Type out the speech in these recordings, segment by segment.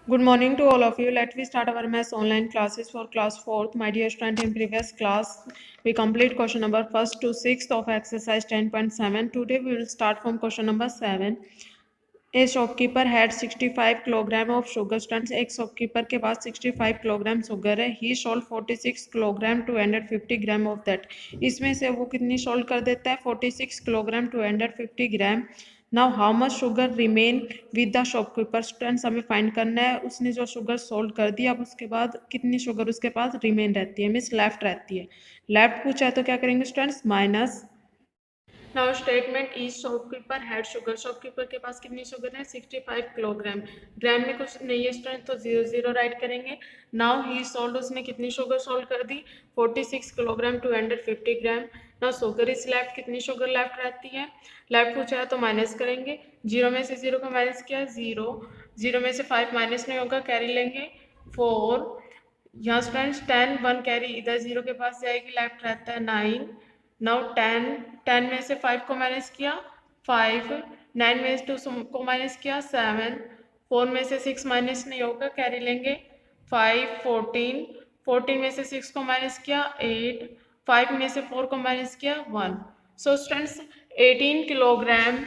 Good morning to all of you. Let me start our maths online classes for class 4th. My dear student, in previous class, we complete question number 1st to 6th of exercise 10.7. Today we will start from question number 7. A shopkeeper had 65 kilogram of sugar. Students, एक shopkeeper के पास 65 kilogram sugar है. He sold 46 kilogram 250 gram of that. इसमें से वो कितनी sold कर देता है? 46 kilogram 250 gram. Now how much sugar remain with the shopkeeper. Students, हमें फाइंड करना है उसने जो शुगर सोल्ड कर दी, अब उसके बाद कितनी शुगर उसके पास रिमेन रहती है, मीन्स लेफ्ट रहती है. लेफ्ट पूछा है तो क्या करेंगे students? Minus. Now statement is shopkeeper had sugar. Shopkeeper के पास कितनी शुगर है? 65 किलोग्राम. ग्राम में कुछ नहीं है स्टूडेंट, तो 0 राइट करेंगे. नाउ ही सोल्ड, उसने कितनी शुगर सोल्ड कर दी? 46 kilogram 250 gram. Now sugar is left, कितनी शुगर लेफ्ट रहती है? लेफ्ट पूछा है तो माइनस करेंगे. 0 में से 0 को माइनस किया 0. 0 में से 5 माइनस नहीं होगा, कैरी लेंगे 4. यहाँ स्टूडेंट्स 10 1 कैरी इधर 0 के पास जाएगी, लेफ्ट रहता है 9. नाउ 10 में से 5 को माइनस किया 5. 9 में से 2 को माइनस किया 7. 4 में से 6 माइनस नहीं होगा, कैरी लेंगे 5. 14. 14 में से 6 को माइनस किया 8. 5 में से 4 को माइनस किया 1. So students 18 kilogram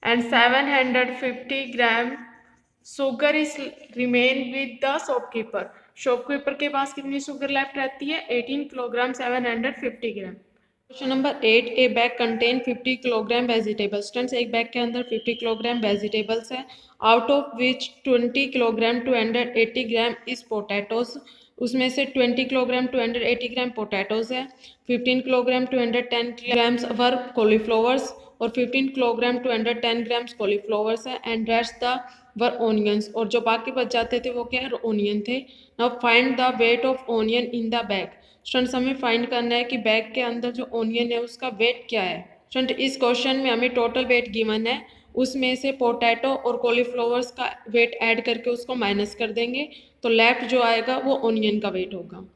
and 750 gram sugar is remain with the shopkeeper. Shopkeeper के पास कितनी शुगर लेफ्ट रहती है? 18 किलोग्राम 750 ग्राम. Question number 8. ए bag contain 50 kilogram vegetables. Students, एक बैग के अंदर 50 किलोग्राम वेजिटेबल्स है. Out of which 20 kilogram 280 gram is potatoes. उसमें से 20 किलोग्राम 280 ग्राम पोटैटोज है. 15 किलोग्राम 210 ग्राम्स वर कॉलीफ्लावर्स और 15 किलोग्राम 210 ग्राम्स कॉलीफ्लावर्स है. And rest the were onions, और जो बाकी बच जाते थे वो क्या है? ओनियन थे. Now find the weight of onion in the bag. Students, हमें फाइंड करना है कि बैग के अंदर जो ओनियन है उसका वेट क्या है. स्टूडेंट, इस क्वेश्चन में हमें टोटल वेट गिवन है, उसमें से पोटैटो और कॉलीफ्लावर्स का वेट ऐड करके उसको माइनस कर देंगे, तो लेफ्ट जो आएगा वो ओनियन का वेट होगा.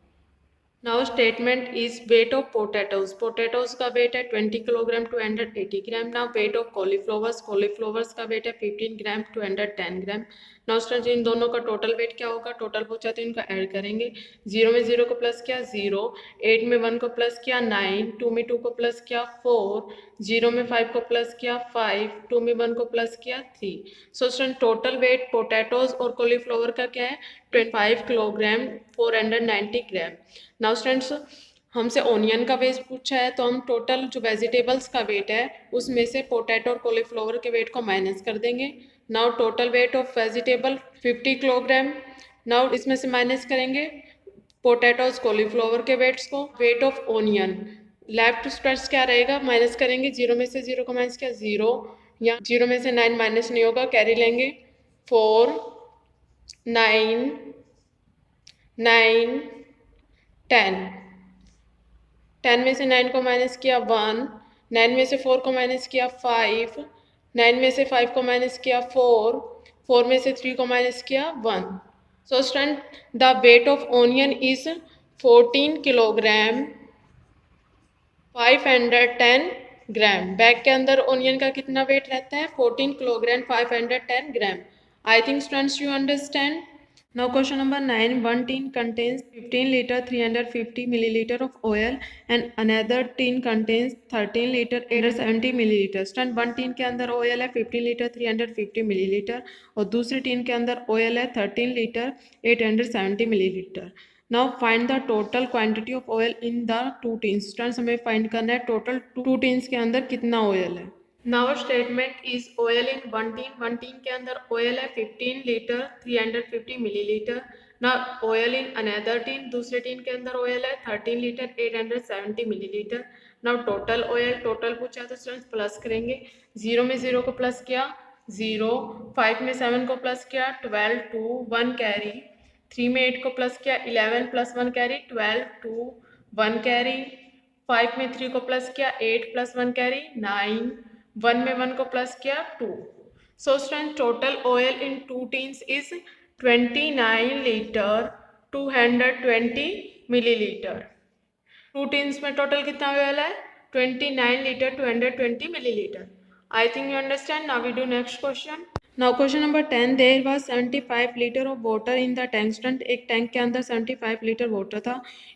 Now statement is weight of potatoes. Potatoes का वेट है 20 kilogram 280 gram. Now weight of cauliflowers. Cauliflowers का वेट है 15 ग्राम 210 ग्राम. नाउ स्टूडेंट्स, इन दोनों का टोटल वेट क्या होगा? टोटल पूछा तो इनका ऐड करेंगे. 0 में 0 को प्लस किया 0. 8 में 1 को प्लस किया 9. 2 में 2 को प्लस किया 4. 0 में 5 को प्लस किया 5. 2 में 1 को प्लस किया 3. सो स्टूडेंट, टोटल वेट पोटैटोज और कॉलीफ्लावर का क्या है? 25 किलोग्राम 490 ग्राम. नाउ स्टूडेंट्स, हमसे ओनियन का वेट पूछा है, तो हम टोटल जो वेजिटेबल्स का वेट है उसमें से पोटैटो और कॉलीफ्लावर के वेट को माइनस कर देंगे. Now total weight of vegetable 50 kilogram. Now इसमें से माइनस करेंगे पोटैटोज कॉलीफ्लावर के वेट्स को. Weight of onion left students क्या रहेगा? माइनस करेंगे. 0 में से 0 को माइनस किया 0. या 0 में से 9 माइनस नहीं होगा, कैरी लेंगे 4. 9 9 10. 10 में से 9 को माइनस किया 1. 9 में से 4 को माइनस किया 5. 9 में से 5 को माइनस किया 4. 4 में से 3 को माइनस किया 1. So student, the weight of onion is 14 kilogram 510 gram. Bag के अंदर ओनियन का कितना वेट रहता है? 14 kilogram 510 gram. I think students you understand. Now question number 9. One tin contains 15 liter 350 milliliter of oil and another tin contains 13 liter 870 milliliter. Student, one tin के अंदर oil है 15 litre 350 millilitre और दूसरी tin के अंदर oil है 13 litre 870 millilitre. Now find the total quantity of oil in the two teens. Students, हमें find करना है टोटल टू टीन्स के अंदर कितना ऑयल है. Now statement is oil in one tin. One tin के अंदर ऑयल है 15 litre 350 millilitre. Now oil in another tin, दूसरे टीन के अंदर ऑयल है 13 litre 870 millilitre. Now total oil, total पूछा तो स्टूडेंट्स प्लस करेंगे. 0 में 0 को प्लस किया 0. 5 में 7 को प्लस किया 12. 2 1 कैरी. 3 में 8 को प्लस किया 11 प्लस 1 कैरी 12. 2 1 कैरी. 5 में 3 को प्लस किया 8 प्लस 1 कैरी 9. 1 में 1 को प्लस किया 2. So student, total oil in two tins is 29 litre 220 millilitre. Two tins में टोटल कितना ऑयल है? 29 litre 220 millilitre. I think you understand. Now we do next question. Now question number 10, there was 75 litre of water in the tank stand. एक tank के अंदर 75 litre water था।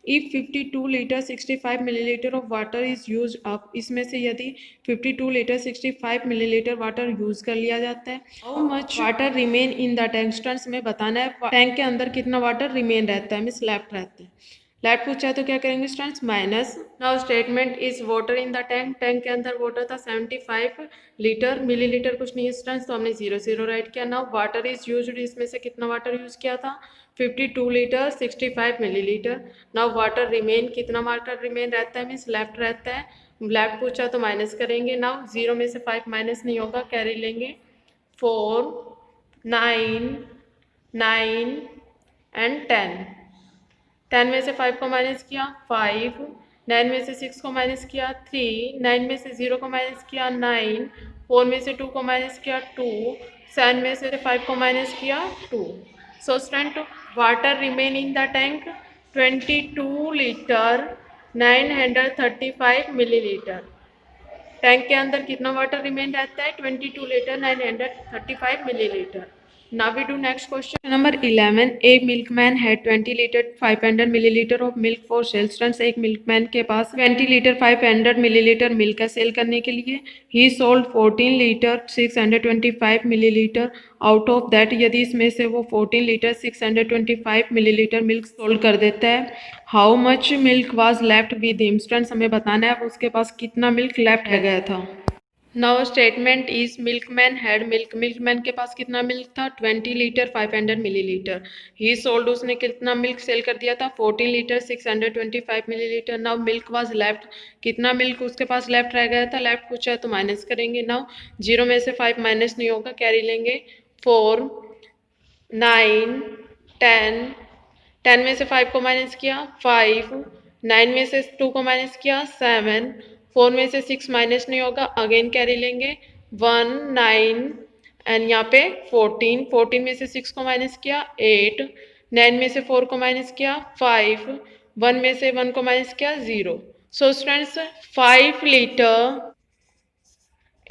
If 52 litre 65 millilitre of water is use up, इसमें से यदि 52 litre 65 millilitre water use कर लिया जाता है, how much water remain in the tank stand, में बताना है टैंक के अंदर कितना वाटर रिमेन रहता है, मीन्स लेफ्ट रहता है। लेफ्ट पूछा है तो क्या करेंगे students, minus. Now statement is water in the tank, tank के अंदर वाटर था 75 लीटर, मिलीलीटर कुछ नहीं है स्टूडेंट्स, तो हमने 0 राइट किया। नाउ वाटर इज यूज्ड, इसमें से कितना वाटर यूज किया था, 52 litre 65 millilitre. Now water remain, कितना वाटर रिमेन रहता है, मीन्स लेफ्ट रहता है। लेफ्ट पूछा तो माइनस करेंगे। नाउ 0 में से 5 माइनस नहीं होगा, कैरी लेंगे। 4 9 9 एंड 10। 10 में से 5 को माइनस किया 5, 9 में से 6 को माइनस किया 3, 9 में से 0 को माइनस किया 9, 4 में से 2 को माइनस किया 2, 7 में से 5 को माइनस किया 2। So student water remain in the tank 22 litre 935 millilitre. Tank के अंदर कितना वाटर रिमेन रहता है, 22 litre 935 millilitre. Now we do next question. Number 11. A milkman had 20 liter 500 milliliter of milk for sale. Students, एक milkman के पास 20 litre 500 millilitre milk है cell करने के लिए। He sold 14 litre 625 millilitre. Out of that, यदि इसमें से वो 14 लीटर 625 मिलीलीटर मिल्क सोल्ड कर देता है, how much milk was left with him. Students, हमें बताना है अब उसके पास कितना मिल्क लेफ्ट रह गया था। Now statement is milkman had milk, milkman के पास कितना मिल्क था, 20 लीटर 500 मिलीलीटर। ही सोल्ड, उसने कितना मिल्क सेल कर दिया था, 14 litre 625 millilitre. Now milk was left, कितना मिल्क उसके पास लेफ्ट रह गया था, लेफ्ट पूछा है तो माइनस करेंगे। नाउ 0 में से 5 माइनस नहीं होगा, कैरी लेंगे। 4 9 10, 10 में से 5 को माइनस किया 5, 9 में से 2 को माइनस किया 7, 4 में से 6 माइनस नहीं होगा, अगेन कैरी लेंगे 1 9 एंड यहाँ पे 14, 14 में से 6 को माइनस किया 8, 9 में से 4 को माइनस किया 5, 1 में से 1 को माइनस किया 0। So students 5 litre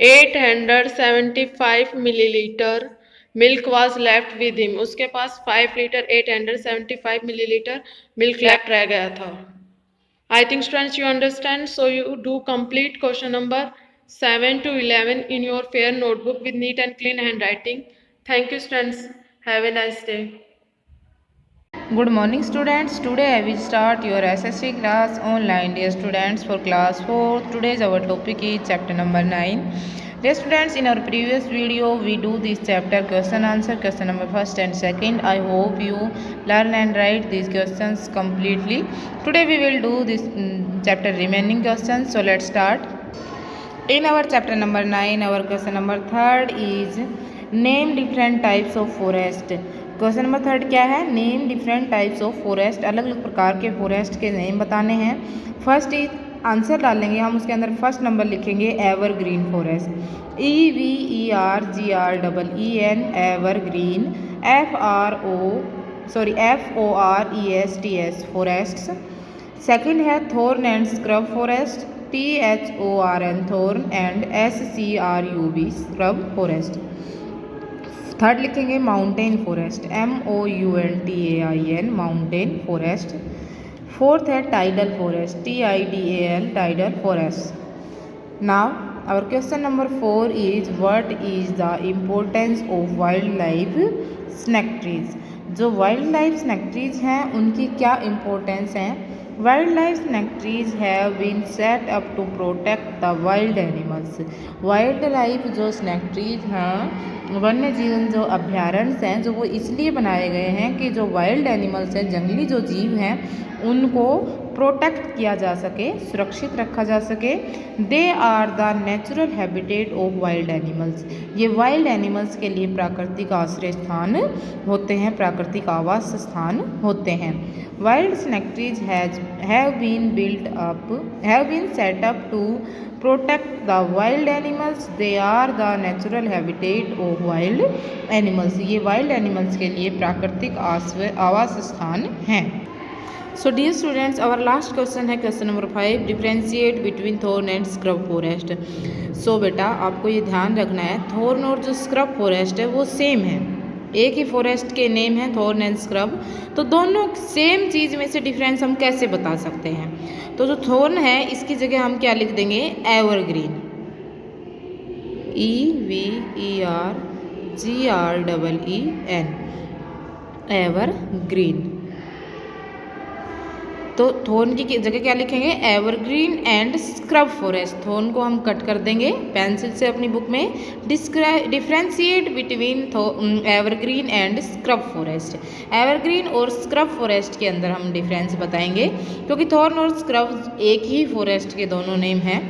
875 millilitre milk was left with him, उसके पास 5 लीटर 875 मिलीलीटर मिल्क लेफ्ट रह गया था। I think students you understand, so you do complete question number 7 to 11 in your fair notebook with neat and clean handwriting. Thank you students, have a nice day. Good morning students. Today I will start your SSC class online. Dear students, for class 4, today's our topic is chapter number 9. Dear students, in our previous video we do this chapter question answer, question number 1st and 2nd. I hope you learn and write these questions completely. Today we will do this chapter remaining questions. So let's start. In our chapter number 9, our question number 3rd is name different types of forest. Question number 3 क्या है, name different types of forest, अलग अलग प्रकार के forest के name बताने हैं। First is answer डालेंगे हम, उसके अंदर फर्स्ट नंबर लिखेंगे evergreen forest, EVERGREEN evergreen, FORESTS forest. Second है thorn and scrub forest, THORN thorn and SCRUB scrub forest. Third लिखेंगे mountain forest, MOUNTAIN mountain forest. Fourth है tidal forest, TIDAL tidal forest. Now our question number 4 is what is the importance of wild life sanctuaries. जो wild life sanctuaries हैं उनकी क्या importance है। Wild life sanctuaries have been set up to protect the wild animals. Wild life जो sanctuaries हैं, वन्य जीवन जो अभ्यारण्य हैं, जो वो इसलिए बनाए गए हैं कि जो वाइल्ड एनिमल्स हैं, जंगली जो जीव हैं, उनको प्रोटेक्ट किया जा सके, सुरक्षित रखा जा सके। They are the natural habitat of wild animals. ये वाइल्ड एनिमल्स के लिए प्राकृतिक आश्रय स्थान होते हैं, प्राकृतिक आवास स्थान होते हैं। Wild sanctuaries have been set up to protect the wild animals. They are the natural habitat of wild animals. ये वाइल्ड एनिमल्स के लिए प्राकृतिक आवास स्थान हैं। So dear students, our last question है question number 5, differentiate between thorn and scrub forest. So बेटा आपको ये ध्यान रखना है, थॉर्न और जो स्क्रब फॉरेस्ट है वो सेम है, एक ही फॉरेस्ट के नेम है थॉर्न एंड स्क्रब। तो दोनों सेम चीज़ में से डिफरेंस हम कैसे बता सकते हैं? तो जो थॉर्न है इसकी जगह हम क्या लिख देंगे? Evergreen, EVERGREEN, evergreen. तो थॉर्न की जगह क्या लिखेंगे? Evergreen and scrub forest. Thorn को हम कट कर देंगे पेंसिल से अपनी बुक में। Differentiate between evergreen and scrub forest. Evergreen और स्क्रब फॉरेस्ट के अंदर हम डिफरेंस बताएंगे, क्योंकि थॉर्न और स्क्रब एक ही फॉरेस्ट के दोनों नेम हैं।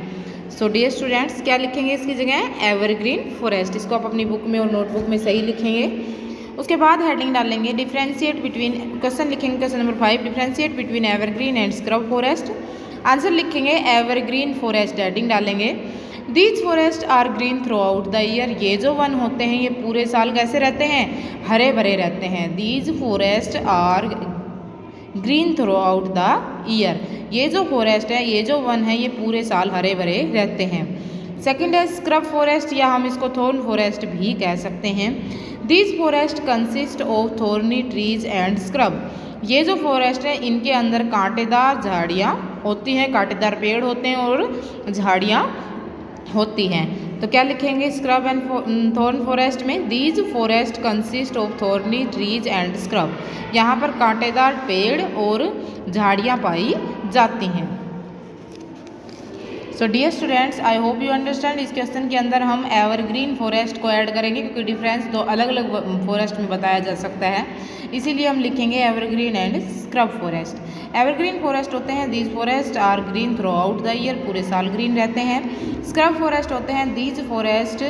सो डियर स्टूडेंट्स, क्या लिखेंगे इसकी जगह? Evergreen forest. इसको आप अपनी बुक में और नोटबुक में सही लिखेंगे। उसके बाद हेडिंग डालेंगे डिफ्रेंशिएट बिटवीन, क्वेश्चन लिखेंगे question number 5, differentiate between evergreen and scrub forest. Answer लिखेंगे एवरग्रीन फॉरेस्ट, हेडिंग डालेंगे these forest are green throughout the year. ये जो वन होते हैं ये पूरे साल कैसे रहते हैं? हरे भरे रहते हैं। These forest are green throughout the year. ये जो फॉरेस्ट है, ये जो वन है, ये पूरे साल हरे भरे रहते हैं। सेकेंड है स्क्रब फॉरेस्ट, या हम इसको थॉर्न फॉरेस्ट भी कह सकते हैं। This forest consist of thorny trees and scrub. ये जो फॉरेस्ट है इनके अंदर कांटेदार झाड़ियाँ होती हैं, कांटेदार पेड़ होते हैं और झाड़ियाँ होती हैं। तो क्या लिखेंगे स्क्रब एंड थॉर्न फॉरेस्ट में? These forest consist of thorny trees and scrub. यहाँ पर कांटेदार पेड़ और झाड़ियाँ पाई जाती हैं। So dear students, I hope you understand. इस क्वेश्चन के अंदर हम एवरग्रीन फॉरेस्ट को ऐड करेंगे, क्योंकि डिफरेंस दो अलग अलग फॉरेस्ट में बताया जा सकता है, इसीलिए हम लिखेंगे evergreen and scrub forest. Evergreen forest होते हैं these forest are green throughout the year, पूरे साल ग्रीन रहते हैं। स्क्रब फॉरेस्ट होते हैं these forest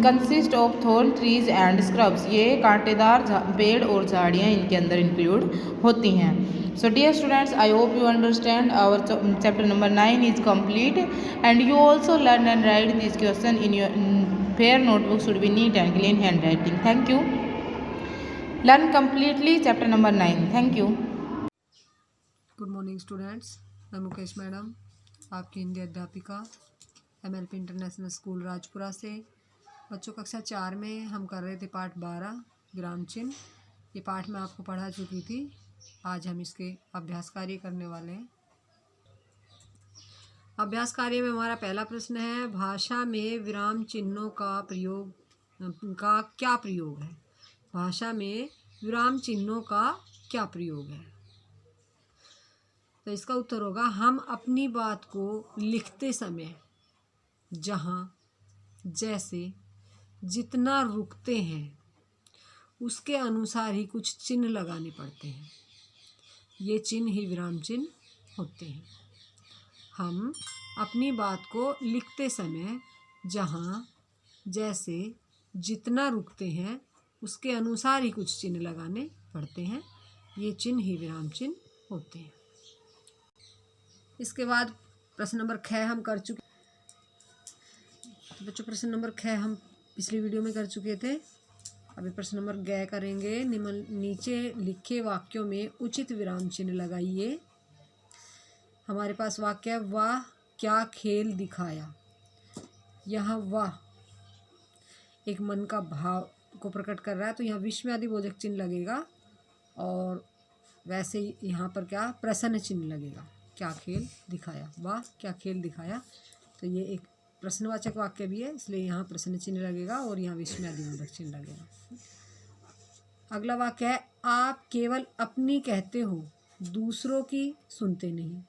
consist of thorn trees and scrubs. ये कांटेदार पेड़ और झाड़ियाँ इनके अंदर इंक्लूड होती हैं। So dear students, I hope you understand our chapter number 9 is complete, and you also learn and write this question in your fair notebook should be neat and clean handwriting. Thank you. Learn completely chapter number 9. Thank you. Good morning students, मैं Mukesh madam, आपकी हिंदी अध्यापिका MLP international school Rajpura से। बच्चों कक्षा 4 में हम कर रहे थे पाठ 12 विराम चिन्ह। ये पाठ मैं आपको पढ़ा चुकी थी। आज हम इसके अभ्यास कार्य करने वाले हैं। अभ्यास कार्य में हमारा पहला प्रश्न है, भाषा में विराम चिन्हों का क्या प्रयोग है? भाषा में विराम चिन्हों का क्या प्रयोग है? तो इसका उत्तर होगा, हम अपनी बात को लिखते समय जहाँ, जैसे, जितना रुकते हैं उसके अनुसार ही कुछ चिन्ह लगाने पड़ते हैं। ये चिन्ह ही विराम चिन्ह होते हैं। हम अपनी बात को लिखते समय जहाँ, जैसे, जितना रुकते हैं उसके अनुसार ही कुछ चिन्ह लगाने पड़ते हैं। ये चिन्ह ही विराम चिन्ह होते हैं। इसके बाद प्रश्न नंबर 6 हम कर चुके। तो बच्चों प्रश्न नंबर 6 हम पिछली वीडियो में कर चुके थे। अभी प्रश्न नंबर 6 करेंगे। नीचे लिखे वाक्यों में उचित विराम चिन्ह लगाइए। हमारे पास वाक्य है, वाह क्या खेल दिखाया। यहाँ वाह एक मन का भाव को प्रकट कर रहा है, तो यहाँ विस्मयादिबोधक चिन्ह लगेगा, और वैसे ही यहाँ पर क्या प्रश्न चिन्ह लगेगा। क्या खेल दिखाया, वाह क्या खेल दिखाया। तो ये एक प्रश्नवाचक वाक्य भी है, इसलिए यहाँ प्रश्न चिन्ह लगेगा और यहाँ विस्मयादिबोधक चिन्ह लगेगा। अगला वाक्य है, आप केवल अपनी कहते हो, दूसरों की सुनते नहीं।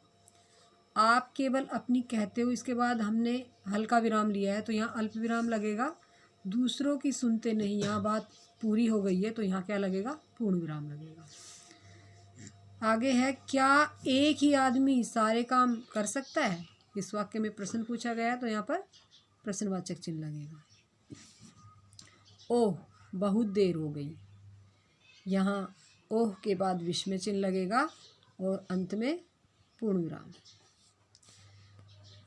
आप केवल अपनी कहते हो, इसके बाद हमने हल्का विराम लिया है तो यहाँ अल्प विराम लगेगा। दूसरों की सुनते नहीं, यहाँ बात पूरी हो गई है तो यहाँ क्या लगेगा? पूर्ण विराम लगेगा। आगे है, क्या एक ही आदमी सारे काम कर सकता है? इस वाक्य में प्रश्न पूछा गया है तो यहाँ पर प्रश्नवाचक चिन्ह लगेगा। ओह बहुत देर हो गई, यहाँ ओह के बाद विस्मय चिन्ह लगेगा और अंत में पूर्ण विराम।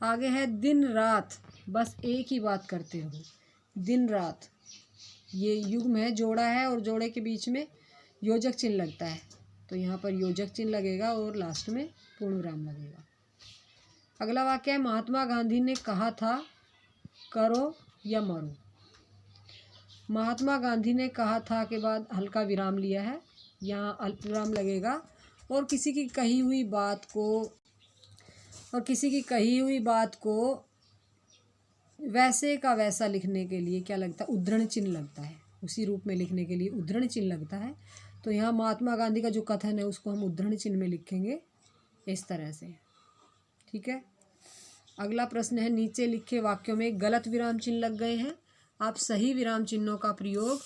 आगे है, दिन रात बस एक ही बात करते हो। दिन रात ये युग्म है, जोड़ा है और जोड़े के बीच में योजक चिन्ह लगता है। तो यहाँ पर योजक चिन्ह लगेगा और लास्ट में पूर्ण विराम लगेगा। अगला वाक्य है, महात्मा गांधी ने कहा था करो या मरो। महात्मा गांधी ने कहा था के बाद हल्का विराम लिया है, यहाँ अल्प विराम लगेगा। और किसी की कही हुई बात को वैसे का वैसा लिखने के लिए क्या लगता है, उद्धरण चिन्ह लगता है। उसी रूप में लिखने के लिए उद्धरण चिन्ह लगता है। तो यहाँ महात्मा गांधी का जो कथन है उसको हम उद्धरण चिन्ह में लिखेंगे इस तरह से, ठीक है। अगला प्रश्न है, नीचे लिखे वाक्यों में गलत विराम चिन्ह लग गए हैं, आप सही विराम चिन्हों का प्रयोग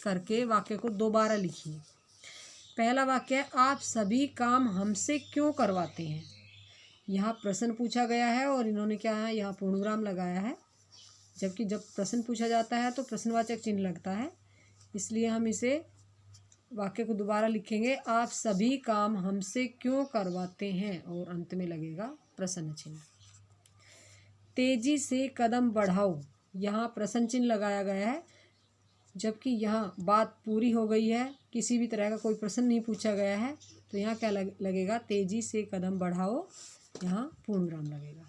करके वाक्य को दोबारा लिखिए। पहला वाक्य है, आप सभी काम हमसे क्यों करवाते हैं। यहाँ प्रश्न पूछा गया है और इन्होंने क्या है, यहाँ पूर्ण विराम लगाया है, जबकि जब प्रश्न पूछा जाता है तो प्रश्नवाचक चिन्ह लगता है। इसलिए हम इसे वाक्य को दोबारा लिखेंगे, आप सभी काम हमसे क्यों करवाते हैं, और अंत में लगेगा प्रश्न चिन्ह। तेजी से कदम बढ़ाओ, यहाँ प्रश्न चिन्ह लगाया गया है, जबकि यहाँ बात पूरी हो गई है, किसी भी तरह का कोई प्रश्न नहीं पूछा गया है। तो यहाँ क्या लगेगा, तेजी से कदम बढ़ाओ, यहाँ पूर्ण विराम लगेगा।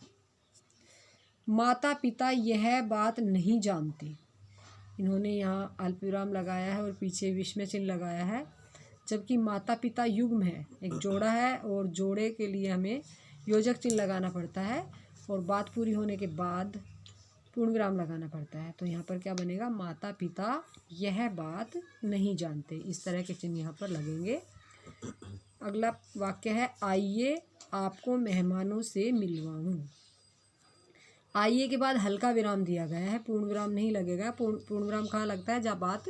माता पिता यह बात नहीं जानते, इन्होंने यहाँ अल्प विराम लगाया है और पीछे विस्मय चिन्ह लगाया है, जबकि माता पिता युग्म है, एक जोड़ा है और जोड़े के लिए हमें योजक चिन्ह लगाना पड़ता है और बात पूरी होने के बाद पूर्ण विराम लगाना पड़ता है। तो यहाँ पर क्या बनेगा, माता पिता यह बात नहीं जानते, इस तरह के चिन्ह यहाँ पर लगेंगे। अगला वाक्य है, आइए आपको मेहमानों से मिलवाऊं। आइए के बाद हल्का विराम दिया गया है, पूर्ण विराम नहीं लगेगा। पूर्ण विराम कहाँ लगता है, जब बात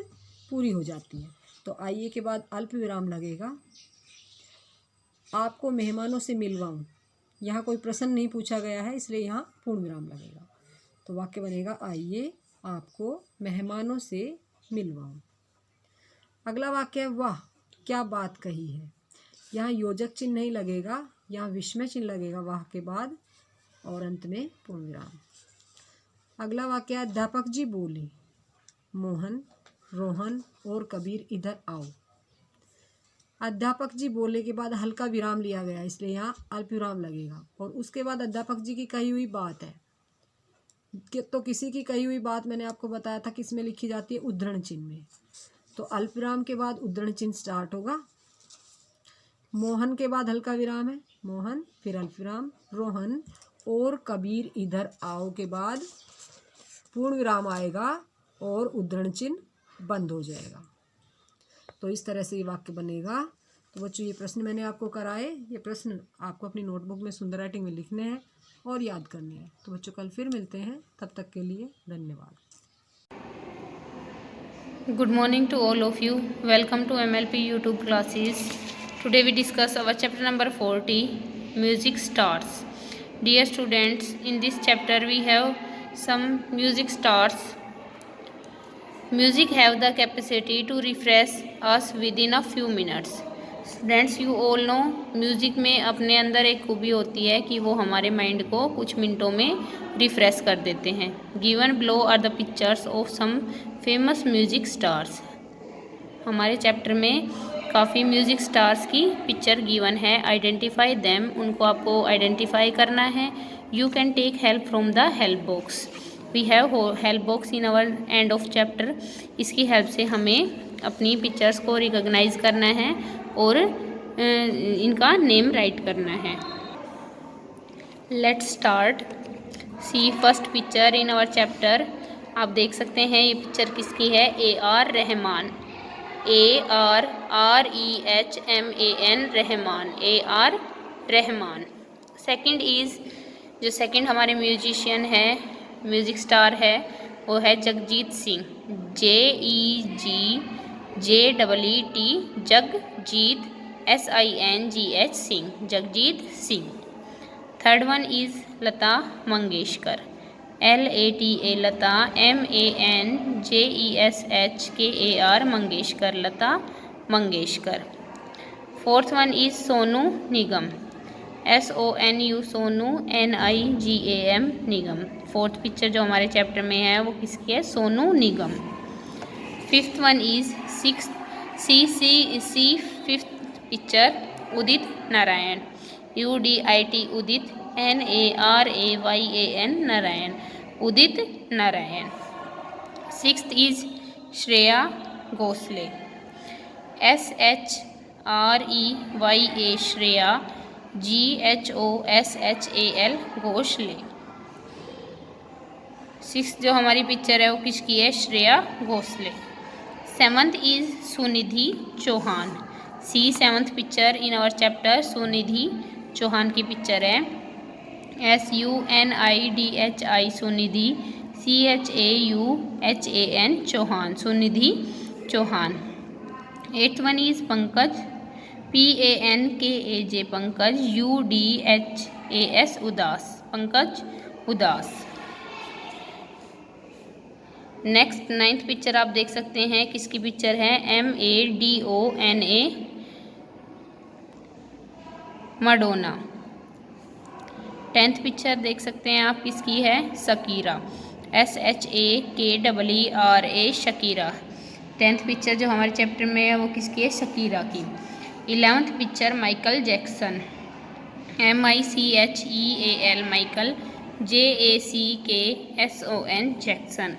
पूरी हो जाती है। तो आइए के बाद अल्प विराम लगेगा। आपको मेहमानों से मिलवाऊं, यहाँ कोई प्रश्न नहीं पूछा गया है, इसलिए यहाँ पूर्ण विराम लगेगा। तो वाक्य बनेगा, आइए आपको मेहमानों से मिलवाऊं। अगला वाक्य है, वाह क्या बात कही है। यहाँ योजक चिन्ह नहीं लगेगा, यहाँ विस्मय चिन्ह लगेगा वाह के बाद और अंत में पूर्ण विराम। अगला वाक्य है, अध्यापक जी बोले, मोहन, रोहन और कबीर इधर आओ। अध्यापक जी बोले के बाद हल्का विराम लिया गया, इसलिए यहाँ अल्प विराम लगेगा। और उसके बाद अध्यापक जी की कही हुई बात है, तो किसी की कही हुई बात मैंने आपको बताया था किस में लिखी जाती है, उद्धरण चिन्ह में। तो अल्प विराम के बाद उद्धरण चिन्ह स्टार्ट होगा। मोहन के बाद हल्का विराम है, मोहन, फिर अल्प विराम, रोहन और कबीर इधर आओ के बाद पूर्ण विराम आएगा और उद्धरण चिन्ह बंद हो जाएगा। तो इस तरह से ये वाक्य बनेगा। तो बच्चों, ये प्रश्न मैंने आपको कराए, ये प्रश्न आपको अपनी नोटबुक में सुंदर राइटिंग में लिखने हैं और याद करने हैं। तो बच्चों, कल फिर मिलते हैं, तब तक के लिए धन्यवाद। Good morning to all of you. Welcome to MLP YouTube classes. Today we discuss our chapter number 40, Music Stars. Dear students, in this chapter we have some music stars. Music have the capacity to refresh us within a few minutes. Students, you all know, music में अपने अंदर एक खूबी होती है कि वो हमारे माइंड को कुछ मिनटों में रिफ़्रेश कर देते हैं। Given below are the pictures of some famous music stars. हमारे चैप्टर में काफ़ी म्यूज़िक स्टार्स की पिक्चर गिवन है। आइडेंटिफाई देम, उनको आपको आइडेंटिफाई करना है। You can take help from the help box. We have help box in our end of chapter. इसकी हेल्प से हमें अपनी पिक्चर्स को रिकॉग्नाइज करना है और इनका नेम राइट करना है। Let's start. See first picture in our chapter. आप देख सकते हैं ये पिक्चर किसकी है, AR Rahman, ARREHMAN Rahman, AR Rahman. Second is, जो सेकंड हमारे म्यूजिशियन है, म्यूज़िक स्टार है, वो है Jagjit Singh, JEGJEET, Jagjit, SINGH Singh, Jagjit Singh. Third one is Lata Mangeshkar, LATA Lata, MANGESHKAR Mangeshkar, Lata Mangeshkar. Fourth one is Sonu Nigam, SONU Sonu, NIGAM Nigam. Fourth picture जो हमारे चैप्टर में है वो किसकी है, Sonu Nigam. Fifth one is fifth picture Udit Narayan, UDIT Udit, NARAYAN Narayan, Udit Narayan. 6th is Shreya Ghoshal, SHREYA Shreya, GHOSHAL Ghoshal. 6th जो हमारी पिक्चर है वो किसकी है? Shreya Ghoshal. 7th is Sunidhi Chauhan, see 7th picture in our chapter Sunidhi Chauhan की पिक्चर है, SUNIDHI Sunidhi, CHAUHAN Chauhan, Sunidhi Chauhan. 8th one is Pankaj, PANKAJ Pankaj, UDHAS Udhas, Pankaj उदास। नेक्स्ट 9th पिक्चर आप देख सकते हैं किसकी पिक्चर है? MADONA Madonna. 10th पिक्चर देख सकते हैं आप किसकी है? Shakira, SHAKEERA Shakira. 10th picture जो हमारे चैप्टर में है वो किसकी है? शकीरा की। 11th picture Michael Jackson, MICHEAL Michael, JACKSON Jackson,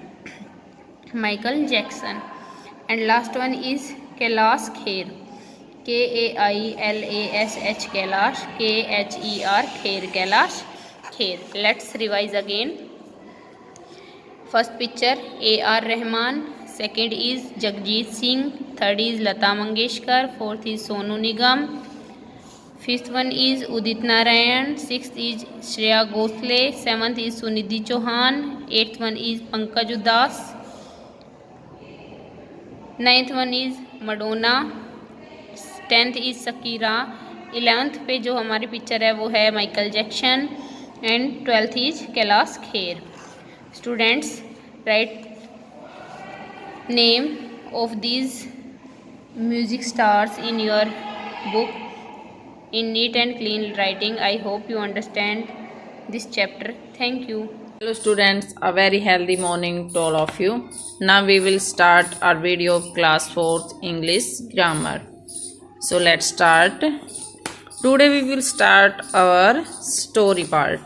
Michael Jackson. And last one is Kailash Kher, KAILASH Kailash, KHER Kher, Kailash Kher. Let's revise again. First picture AR Rahman, second is Jagjit Singh, third is Lata Mangeshkar, fourth is Sonu Nigam, fifth one is Udit Narayan, sixth is Shreya Ghoshal, seventh is Sunidhi Chauhan, eighth one is Pankaj उदास, 9th one is Madonna, 10th is Shakira, 11th पे जो हमारी picture है वो है Michael Jackson and 12th is Kailash Kher. Students write name of these music stars in your book in neat and clean writing. I hope you understand this chapter. Thank you. Hello students, a very healthy morning to all of you. Now we will start our video of class 4th English grammar. So let's start. Today we will start our story part.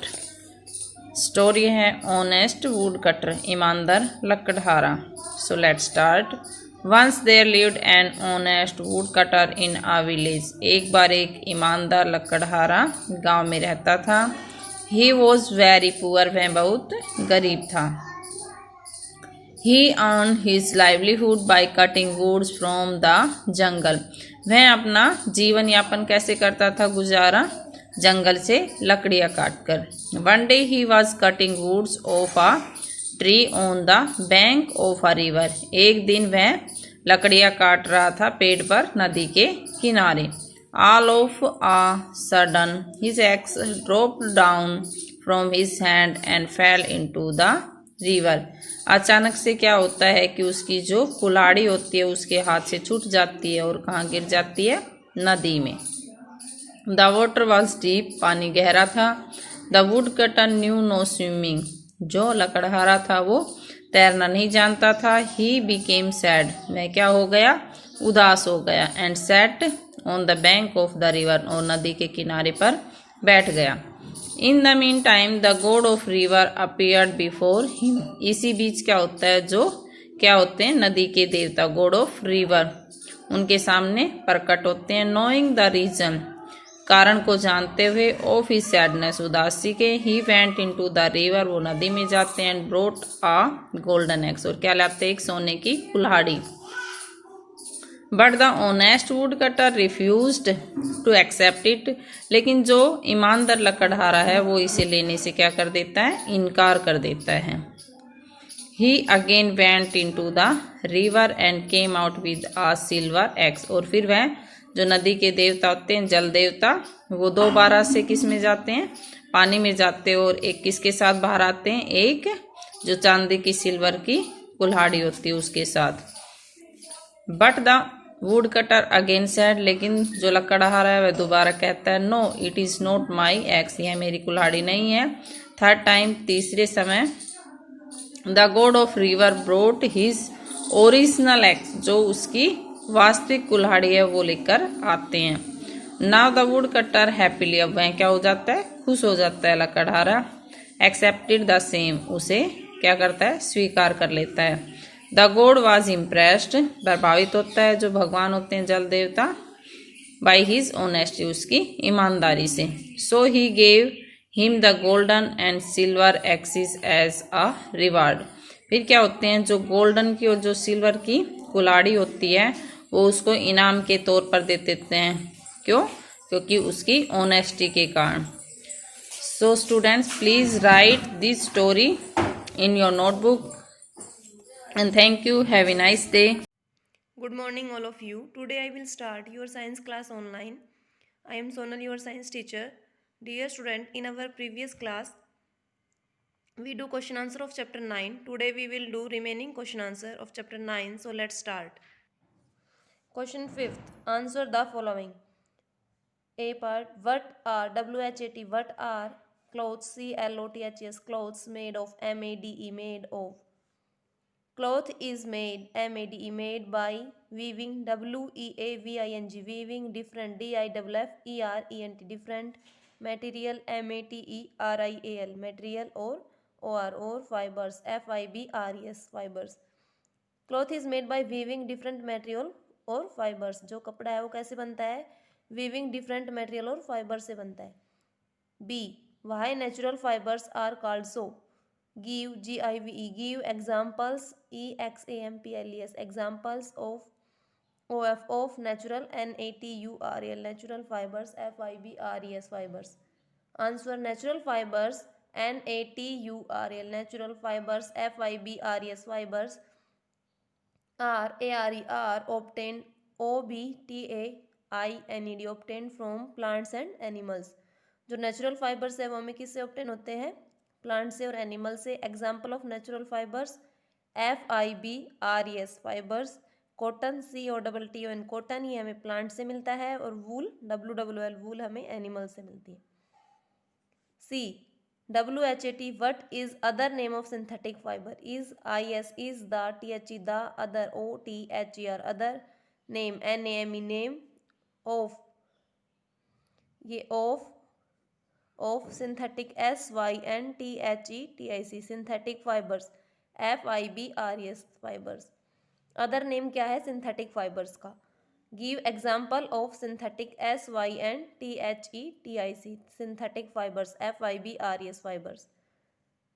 Story है honest woodcutter, ईमानदार लकड़हारा. So let's start. Once there lived an honest woodcutter in a village. एक बार एक ईमानदार लकड़हारा गांव में रहता था. He was very poor, वह बहुत गरीब था. He earned his livelihood by cutting woods from the jungle. वह अपना जीवन यापन कैसे करता था? गुजारा जंगल से लकड़ियाँ काटकर. One day he was cutting woods of a tree on the bank of a river. एक दिन वह लकड़ियाँ काट रहा था पेड़ पर नदी के किनारे. All of a sudden his axe dropped down from his hand and fell into the river. अचानक से क्या होता है कि उसकी जो कुल्हाड़ी होती है उसके हाथ से छूट जाती है और कहाँ गिर जाती है? नदी में. The water was deep. पानी गहरा था. The woodcutter knew no swimming. जो लकड़हारा था वो तैरना नहीं जानता था. He became sad. वह क्या हो गया? उदास हो गया. And sat on the bank of the river. और नदी के किनारे पर बैठ गया. In the meantime the god of river appeared before him. इसी बीच क्या होता है? जो क्या होते हैं? नदी के देवता god of river उनके सामने प्रकट होते हैं. Knowing the reason, कारण को जानते हुए, of his sadness, उदासी के, he went into the river, वो नदी में जाते हैं, and brought a golden axe, और क्या लाते हैं? एक सोने की कुल्हाड़ी. But the honest woodcutter refused to accept it. लेकिन जो ईमानदार लकड़हारा है वो इसे लेने से क्या कर देता है? इनकार कर देता है. He again went into the river and came out with a silver axe. और फिर वह जो नदी के देवता होते हैं, जल देवता, वो दोबारा से किस में जाते हैं? पानी में जाते हैं. और एक किसके साथ बाहर आते हैं? एक जो चांदी की सिल्वर की कुल्हाड़ी होती है उसके साथ. But the woodcutter again said. लेकिन जो लकड़हारा है वह दोबारा कहता है, no it is not my axe. यह मेरी कुल्हाड़ी नहीं है. थर्ड टाइम, तीसरे समय, the god of river brought his original axe. जो उसकी वास्तविक कुल्हाड़ी है वो लेकर आते हैं। Now the wood cutter happily, अब वह क्या हो जाता है, खुश हो जाता है लकड़हारा। एक्सेप्टेड द सेम, उसे क्या करता है, स्वीकार कर लेता है। द गॉड वॉज इम्प्रेस्ड, प्रभावित होता है जो भगवान होते हैं जल देवता, बाई हिज ऑनेस्टी, उसकी ईमानदारी से। So he gave him the golden and silver axes as a reward, फिर क्या होते हैं, जो गोल्डन की और जो सिल्वर की कुल्हाड़ी होती है वो उसको इनाम के तौर पर दे देते हैं। क्यों? क्योंकि उसकी ऑनेस्टी के कारण। So students, please right this story in your notebook and thank you. Have a nice day. Good morning all of you. Today I will start your science class online. I am Sonal, your science teacher. Dear student, in our previous class we do question answer of chapter 9. Today we will do remaining question answer of chapter 9. So let's start. Question 5th. Answer the following. A part, what are WHAT, what are clothes, CLOTHS, clothes made of, MADE, made of. Cloth is made, MADE, made by weaving, WEAVING, weaving, different, DIFFERENT, different, material, MATERIAL, material, or fibers, FIBRES, fibers. Cloth is made by weaving different material और fibers. जो कपड़ा है वो कैसे बनता है, weaving different material और fibers से बनता है. B. Why natural fibers are called so? Give, GIVE, give examples, EXAMPLES, examples of natural, NATURAL, natural fibers, FIBRES, fibers. Answer. Natural fibers, NATURAL, natural fibers, FIBRES, fibers are obtained, OBTAINED, obtained from plants and animals. जो natural fibres है वो हमें किससे obtain होते हैं, plant से और animal से. Example of natural fibres, FIBRES fibres, cotton, COTTON, cotton ही हमें प्लांट से मिलता है, और वूल, WWL, वूल हमें एनिमल से मिलती है. C. WHAT, what is other name of synthetic fiber? Is, is the, THE, the, other, OTHER, other, name, NAME, name, of, ये of synthetic, SYNTHETIC, synthetic fibers, FIBRES fibers. Other name क्या है synthetic fibres का? Give example of synthetic, SYNTHETIC, synthetic fibers, FIBRES fibers.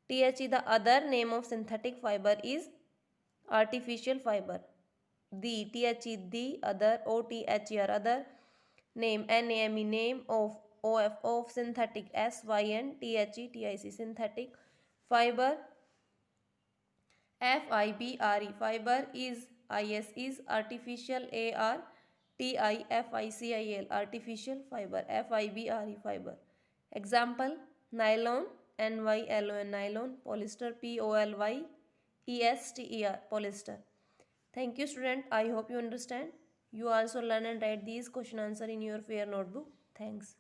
THE, the other name of synthetic fiber is artificial fiber. The, THE, the, other, OTHER, other, name, NAME, name, of synthetic, SYNTHETIC, synthetic fiber. FIBRE fiber is, is artificial, ARTIFICIL, artificial fiber, FIBRE fiber. Example, nylon, NYLON, nylon, polyester, POLYESTER, polyester. Thank you student, I hope you understand. You also learn and write these question answer in your fair notebook. Thanks.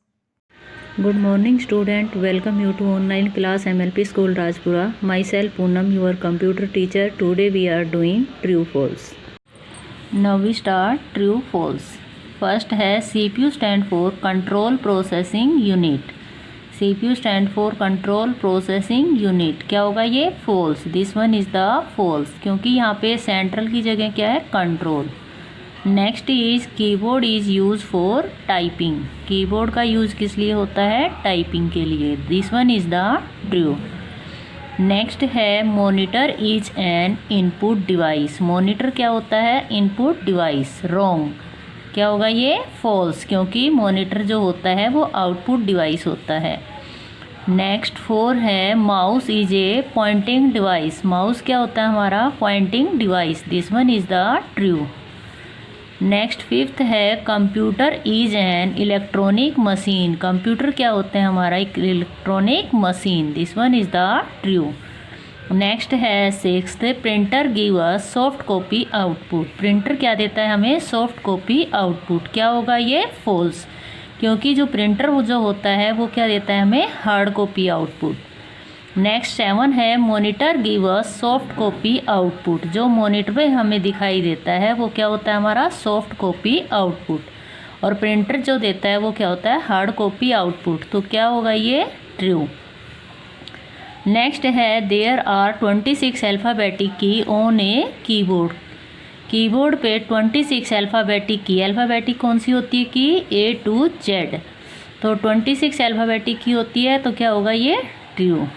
Good morning student, welcome you to online class MLP School Rajpura. Myself Poonam, your computer teacher. Today we are doing true false. Now we start true false. First है CPU stand for control processing unit. CPU stand for control processing unit. क्या होगा ये? false. This one is the false क्योंकि यहाँ पे central की जगह क्या है? control. Next is keyboard is use for typing. Keyboard का यूज़ किस लिए होता है? टाइपिंग के लिए. This one is the true. Next है monitor is an input device. Monitor क्या होता है? Input device. रॉन्ग. क्या होगा ये? फॉल्स क्योंकि मॉनिटर जो होता है वो आउटपुट डिवाइस होता है. नेक्स्ट 4 है mouse is a pointing device. Mouse क्या होता है हमारा? Pointing device. This one is the true. Next 5th है computer is an electronic machine. Computer क्या होते हैं हमारा? एक electronic machine. This one is the true. Next है 6th printer give us soft copy output. Printer क्या देता है हमें? Soft copy output. क्या होगा ये? फॉल्स क्योंकि जो प्रिंटर वो जो होता है वो क्या देता है हमें? Hard copy output. नेक्स्ट 7 है monitor give us soft copy output. जो मॉनिटर पे हमें दिखाई देता है वो क्या होता है हमारा सॉफ्ट कॉपी आउटपुट, और प्रिंटर जो देता है वो क्या होता है हार्ड कॉपी आउटपुट। तो क्या होगा ये ट्रू। नेक्स्ट है देयर आर 26 अल्फ़ाबेटिक की ऑन ए कीबोर्ड। कीबोर्ड पे 26 अल्फ़ाबेटिक की, अल्फ़ाबेटिक कौन सी होती है की A to Z, तो 26 अल्फ़ाबेटिक की होती है, तो क्या होगा ये ट्रू।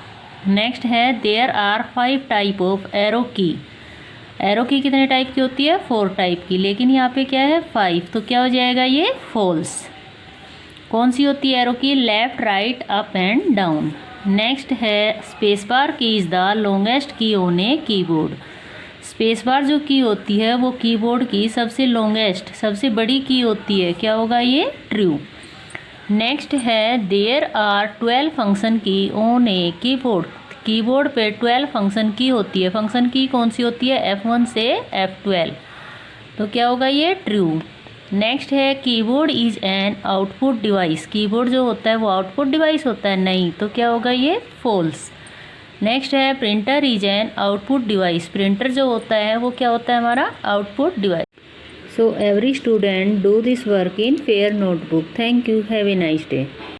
नेक्स्ट है there are 5 type of arrow की। एरो की कितने टाइप की होती है 4 टाइप की, लेकिन यहाँ पे क्या है 5, तो क्या हो जाएगा ये फॉल्स। कौन सी होती है एरो की left right up and down. Next है स्पेस बार की is the longest key on a keyboard. Space bar जो की होती है वो कीबोर्ड की सबसे लॉन्गेस्ट सबसे बड़ी की होती है, क्या होगा ये ट्रू। नेक्स्ट है देयर आर 12 फंक्शन की ऑन ए कीबोर्ड। कीबोर्ड पे 12 फंक्शन की होती है, फंक्शन की कौन सी होती है F1 से F12, तो क्या होगा ये ट्रू। नेक्स्ट है keyboard is an output device. Keyboard जो होता है वो आउटपुट डिवाइस होता है, नहीं, तो क्या होगा ये फॉल्स। नेक्स्ट है printer is an output device. Printer जो होता है वो क्या होता है हमारा output device. So every student do this work in fair notebook. Thank you. Have a nice day.